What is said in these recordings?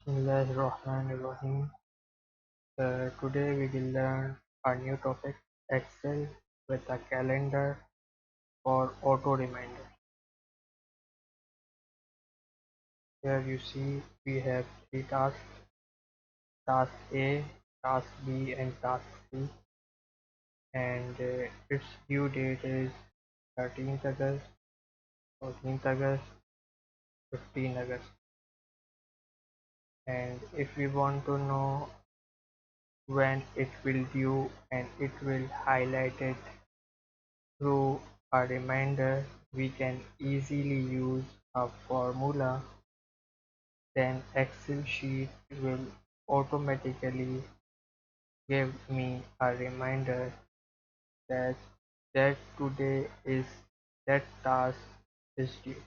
Bismillahirrahmanirrahim. Today we will learn a new topic, Excel with a calendar for auto reminder. Here you see we have three tasks, task A, task B and task C, and its due date is 13th August, 14th August, 15th August. And if we want to know when it will due and it will highlight it through a reminder, we can easily use a formula. Then Excel sheet will automatically give me a reminder that today is that task is due.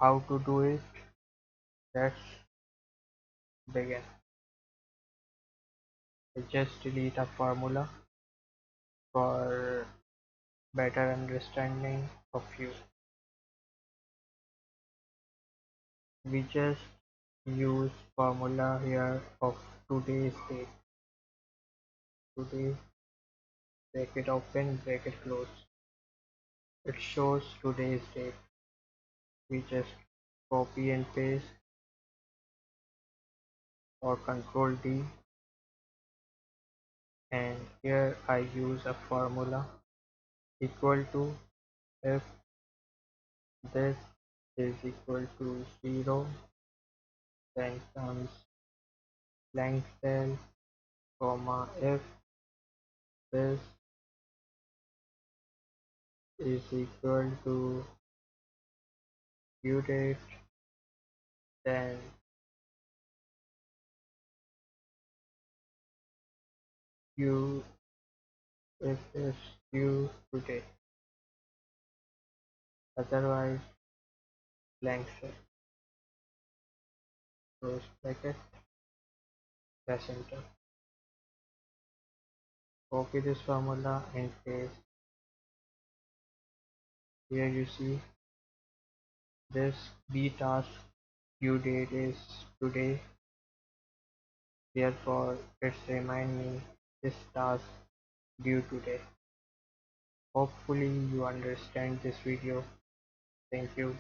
How to do it? Let's begin. I just delete a formula for better understanding of you. We just use formula here of today's date. Today, bracket open, bracket close. It shows today's date. We just copy and paste or control D, and here I use a formula equal to if this is equal to 0, then comes blank cell, comma, if this is equal to due date, then due if is due today, otherwise blank cell, close bracket, press enter. Copy this formula and paste. Here you see this B task due date is today, therefore it's remind me this task due today. Hopefully you understand this video. Thank you.